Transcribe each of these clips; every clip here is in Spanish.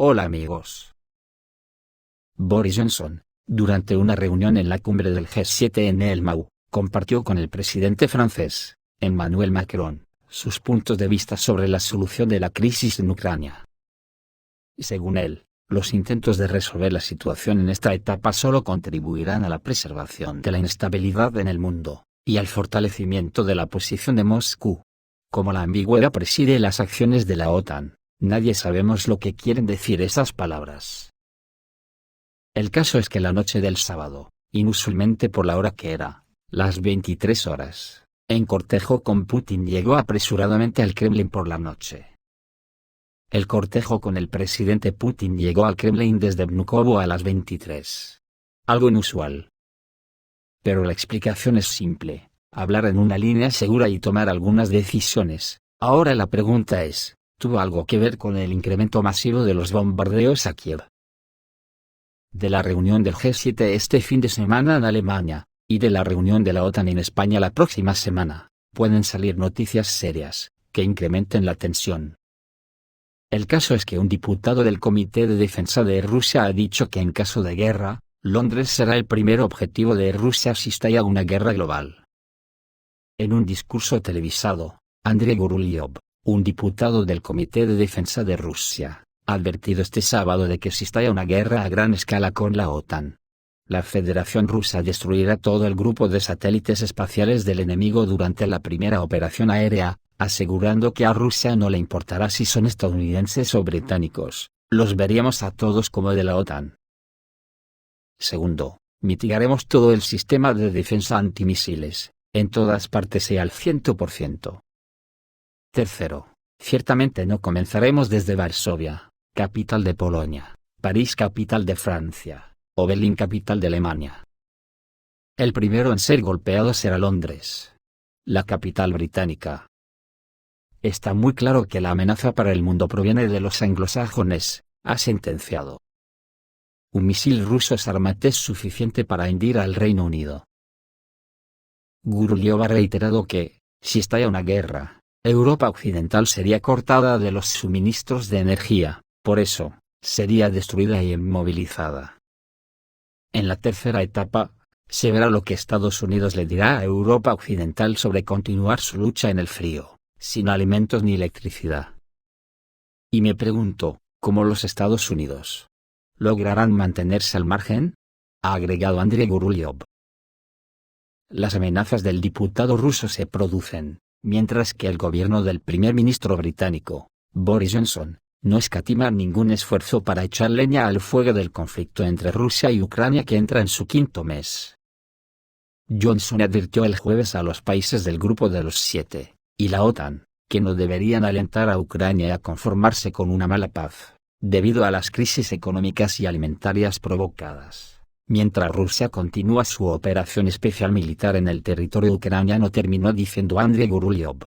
Hola amigos. Boris Johnson, durante una reunión en la cumbre del G7 en Elmau, compartió con el presidente francés, Emmanuel Macron, sus puntos de vista sobre la solución de la crisis en Ucrania. Según él, los intentos de resolver la situación en esta etapa solo contribuirán a la preservación de la inestabilidad en el mundo, y al fortalecimiento de la posición de Moscú. Como la ambigüedad preside las acciones de la OTAN, nadie sabemos lo que quieren decir esas palabras. El caso es que la noche del sábado, inusualmente por la hora que era, las 23 horas, en cortejo con Putin llegó apresuradamente al Kremlin por la noche. El cortejo con el presidente Putin llegó al Kremlin desde Vnukovo a las 23. Algo inusual. Pero la explicación es simple: hablar en una línea segura y tomar algunas decisiones. Ahora la pregunta es, ¿tuvo algo que ver con el incremento masivo de los bombardeos a Kiev? De la reunión del G7 este fin de semana en Alemania, y de la reunión de la OTAN en España la próxima semana, pueden salir noticias serias, que incrementen la tensión. El caso es que un diputado del Comité de Defensa de Rusia ha dicho que en caso de guerra, Londres será el primer objetivo de Rusia si estalla una guerra global. En un discurso televisado, Andrei Gurulyov, un diputado del Comité de Defensa de Rusia, ha advertido este sábado de que si estalla una guerra a gran escala con la OTAN, la Federación Rusa destruirá todo el grupo de satélites espaciales del enemigo durante la primera operación aérea, asegurando que a Rusia no le importará si son estadounidenses o británicos, los veríamos a todos como de la OTAN. Segundo, mitigaremos todo el sistema de defensa antimisiles, en todas partes y al 100%. Tercero, ciertamente no comenzaremos desde Varsovia, capital de Polonia, París capital de Francia, o Berlín capital de Alemania. El primero en ser golpeado será Londres, la capital británica. Está muy claro que la amenaza para el mundo proviene de los anglosajones, ha sentenciado. Un misil ruso es armamento suficiente para hundir al Reino Unido. Gurulyov ha reiterado que, si estalla una guerra, Europa Occidental sería cortada de los suministros de energía, por eso, sería destruida y inmovilizada. En la tercera etapa, se verá lo que Estados Unidos le dirá a Europa Occidental sobre continuar su lucha en el frío, sin alimentos ni electricidad. Y me pregunto, ¿cómo los Estados Unidos lograrán mantenerse al margen?, ha agregado Andrei Gurulyov. Las amenazas del diputado ruso se producen, mientras que el gobierno del primer ministro británico, Boris Johnson, no escatima ningún esfuerzo para echar leña al fuego del conflicto entre Rusia y Ucrania que entra en su quinto mes. Johnson advirtió el jueves a los países del Grupo de los Siete, y la OTAN, que no deberían alentar a Ucrania a conformarse con una mala paz, debido a las crisis económicas y alimentarias provocadas, mientras Rusia continúa su operación especial militar en el territorio ucraniano, terminó diciendo Andrei Gurulyov.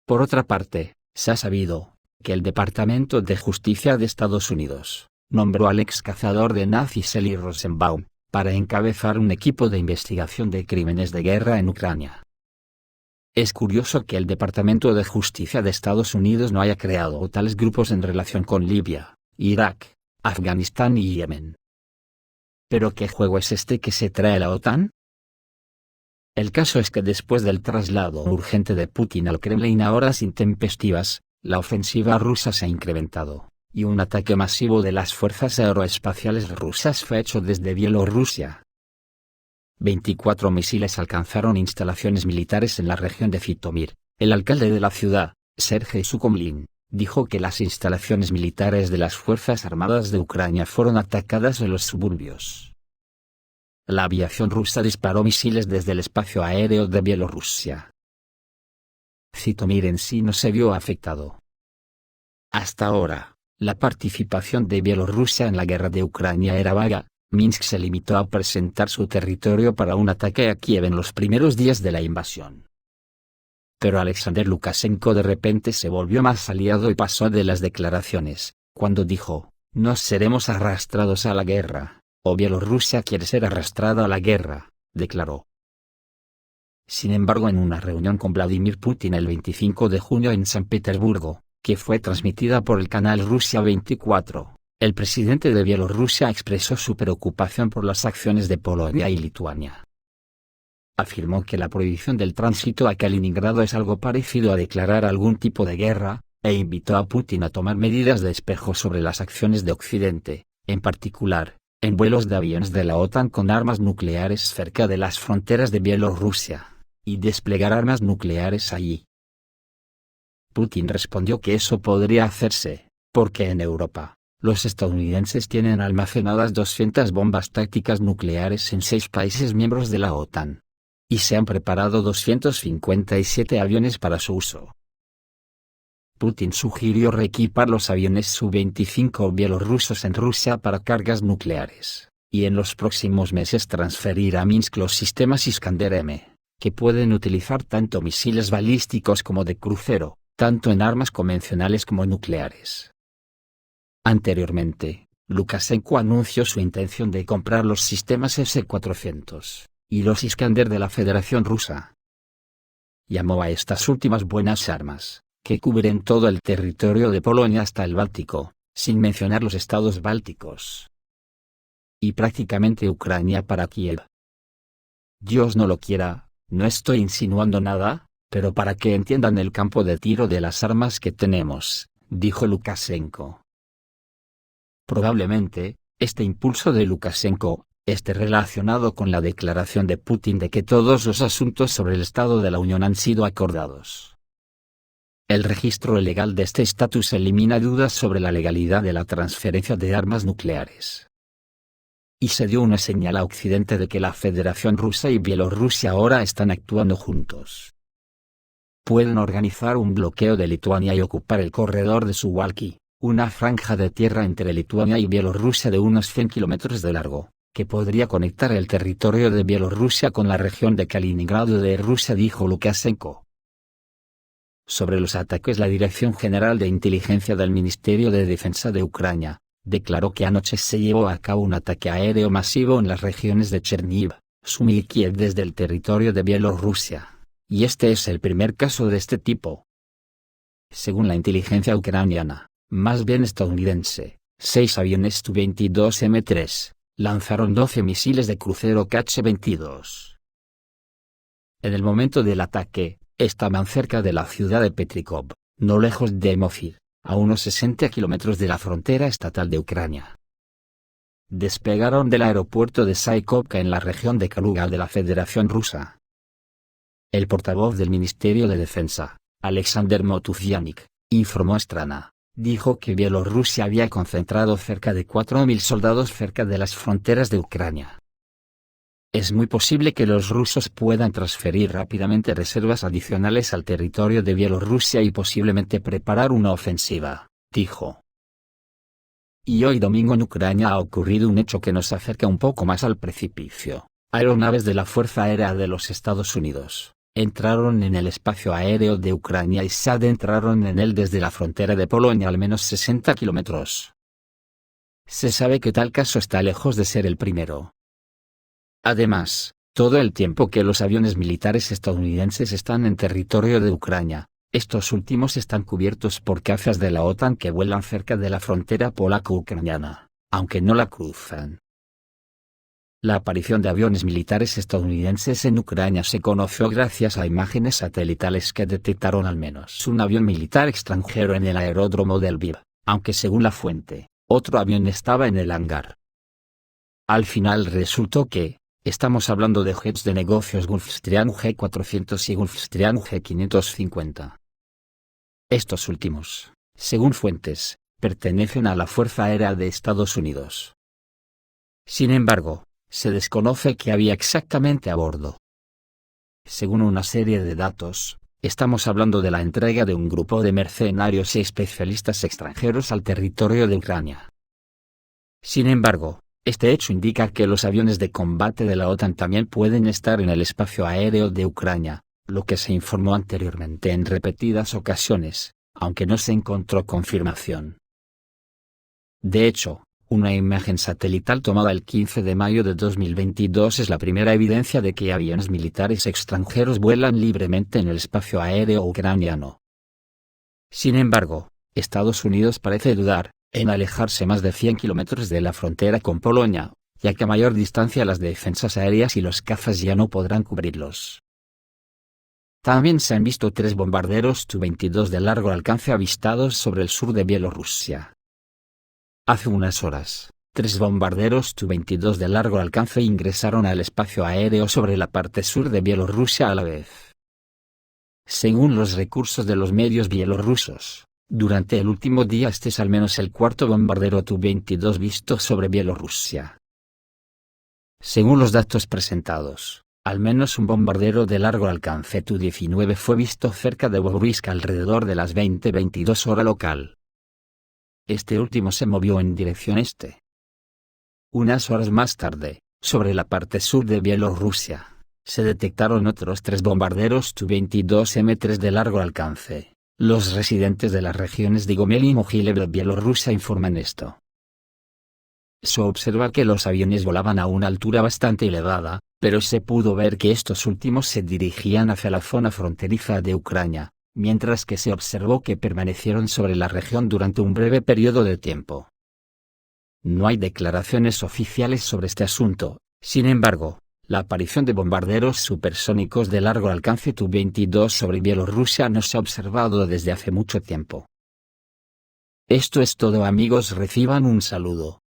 Por otra parte, se ha sabido que el Departamento de Justicia de Estados Unidos nombró al ex cazador de nazis Eli Rosenbaum para encabezar un equipo de investigación de crímenes de guerra en Ucrania. Es curioso que el Departamento de Justicia de Estados Unidos no haya creado tales grupos en relación con Libia, Irak, Afganistán y Yemen. ¿Pero qué juego es este que se trae la OTAN? El caso es que después del traslado urgente de Putin al Kremlin a horas intempestivas, la ofensiva rusa se ha incrementado, y un ataque masivo de las fuerzas aeroespaciales rusas fue hecho desde Bielorrusia. 24 misiles alcanzaron instalaciones militares en la región de Zitomir. El alcalde de la ciudad, Sergei Sukhomlin, dijo que las instalaciones militares de las Fuerzas Armadas de Ucrania fueron atacadas en los suburbios. La aviación rusa disparó misiles desde el espacio aéreo de Bielorrusia. Zitomir en sí no se vio afectado. Hasta ahora, la participación de Bielorrusia en la guerra de Ucrania era vaga. Minsk se limitó a presentar su territorio para un ataque a Kiev en los primeros días de la invasión. Pero Alexander Lukashenko de repente se volvió más aliado y pasó de las declaraciones, cuando dijo, «No seremos arrastrados a la guerra», o «Bielorrusia quiere ser arrastrada a la guerra», declaró. Sin embargo, en una reunión con Vladimir Putin el 25 de junio en San Petersburgo, que fue transmitida por el canal Rusia 24, el presidente de Bielorrusia expresó su preocupación por las acciones de Polonia y Lituania. Afirmó que la prohibición del tránsito a Kaliningrado es algo parecido a declarar algún tipo de guerra, e invitó a Putin a tomar medidas de espejo sobre las acciones de Occidente, en particular, en vuelos de aviones de la OTAN con armas nucleares cerca de las fronteras de Bielorrusia, y desplegar armas nucleares allí. Putin respondió que eso podría hacerse, porque en Europa, los estadounidenses tienen almacenadas 200 bombas tácticas nucleares en 6 países miembros de la OTAN. Y se han preparado 257 aviones para su uso. Putin sugirió reequipar los aviones Su-25 bielorrusos en Rusia para cargas nucleares, y en los próximos meses transferir a Minsk los sistemas Iskander-M, que pueden utilizar tanto misiles balísticos como de crucero, tanto en armas convencionales como nucleares. Anteriormente, Lukashenko anunció su intención de comprar los sistemas S-400 y los Iskander de la Federación Rusa. Llamó a estas últimas buenas armas, que cubren todo el territorio de Polonia hasta el Báltico, sin mencionar los estados bálticos. Y prácticamente Ucrania para Kiev. Dios no lo quiera, no estoy insinuando nada, pero para que entiendan el campo de tiro de las armas que tenemos, dijo Lukashenko. Probablemente, este impulso de Lukashenko esté relacionado con la declaración de Putin de que todos los asuntos sobre el estado de la Unión han sido acordados. El registro legal de este estatus elimina dudas sobre la legalidad de la transferencia de armas nucleares. Y se dio una señal a Occidente de que la Federación Rusa y Bielorrusia ahora están actuando juntos. Pueden organizar un bloqueo de Lituania y ocupar el corredor de Suwalki, una franja de tierra entre Lituania y Bielorrusia de unos 100 kilómetros de largo, que podría conectar el territorio de Bielorrusia con la región de Kaliningrado de Rusia, dijo Lukashenko. Sobre los ataques, la Dirección General de Inteligencia del Ministerio de Defensa de Ucrania declaró que anoche se llevó a cabo un ataque aéreo masivo en las regiones de Chernihiv, Sumy y Kiev desde el territorio de Bielorrusia, y este es el primer caso de este tipo. Según la inteligencia ucraniana, más bien estadounidense, 6 aviones Tu-22M3 lanzaron 12 misiles de crucero Kh-22. En el momento del ataque, estaban cerca de la ciudad de Petrikov, no lejos de Mofir, a unos 60 kilómetros de la frontera estatal de Ucrania. Despegaron del aeropuerto de Saikovka en la región de Kaluga de la Federación Rusa. El portavoz del Ministerio de Defensa, Alexander Motuzianik, informó a Strana, dijo que Bielorrusia había concentrado cerca de 4.000 soldados cerca de las fronteras de Ucrania. Es muy posible que los rusos puedan transferir rápidamente reservas adicionales al territorio de Bielorrusia y posiblemente preparar una ofensiva, dijo. Y hoy domingo en Ucrania ha ocurrido un hecho que nos acerca un poco más al precipicio. Aeronaves de la Fuerza Aérea de los Estados Unidos entraron en el espacio aéreo de Ucrania y se adentraron en él desde la frontera de Polonia al menos 60 kilómetros. Se sabe que tal caso está lejos de ser el primero. Además, todo el tiempo que los aviones militares estadounidenses están en territorio de Ucrania, estos últimos están cubiertos por cazas de la OTAN que vuelan cerca de la frontera polaco-ucraniana, aunque no la cruzan. La aparición de aviones militares estadounidenses en Ucrania se conoció gracias a imágenes satelitales que detectaron al menos un avión militar extranjero en el aeródromo de Lviv, aunque según la fuente, otro avión estaba en el hangar. Al final resultó que, estamos hablando de jets de negocios Gulfstream G400 y Gulfstream G550. Estos últimos, según fuentes, pertenecen a la Fuerza Aérea de Estados Unidos. Sin embargo, se desconoce qué había exactamente a bordo. Según una serie de datos, estamos hablando de la entrega de un grupo de mercenarios y especialistas extranjeros al territorio de Ucrania. Sin embargo, este hecho indica que los aviones de combate de la OTAN también pueden estar en el espacio aéreo de Ucrania, lo que se informó anteriormente en repetidas ocasiones, aunque no se encontró confirmación. De hecho, una imagen satelital tomada el 15 de mayo de 2022 es la primera evidencia de que aviones militares extranjeros vuelan libremente en el espacio aéreo ucraniano. Sin embargo, Estados Unidos parece dudar en alejarse más de 100 kilómetros de la frontera con Polonia, ya que a mayor distancia las defensas aéreas y los cazas ya no podrán cubrirlos. También se han visto 3 bombarderos Tu-22 de largo alcance avistados sobre el sur de Bielorrusia. Hace unas horas, 3 bombarderos Tu-22 de largo alcance ingresaron al espacio aéreo sobre la parte sur de Bielorrusia a la vez. Según los recursos de los medios bielorrusos, durante el último día este es al menos el 4º bombardero Tu-22 visto sobre Bielorrusia. Según los datos presentados, al menos un bombardero de largo alcance Tu-19 fue visto cerca de Bobruisk alrededor de las 20:22 hora local. Este último se movió en dirección este. Unas horas más tarde, sobre la parte sur de Bielorrusia, se detectaron otros 3 bombarderos Tu-22M3 de largo alcance. Los residentes de las regiones de Gomel y Mogilev de Bielorrusia informan esto. Se observa que los aviones volaban a una altura bastante elevada, pero se pudo ver que estos últimos se dirigían hacia la zona fronteriza de Ucrania, mientras que se observó que permanecieron sobre la región durante un breve periodo de tiempo. No hay declaraciones oficiales sobre este asunto, sin embargo, la aparición de bombarderos supersónicos de largo alcance Tu-22 sobre Bielorrusia no se ha observado desde hace mucho tiempo. Esto es todo amigos, reciban un saludo.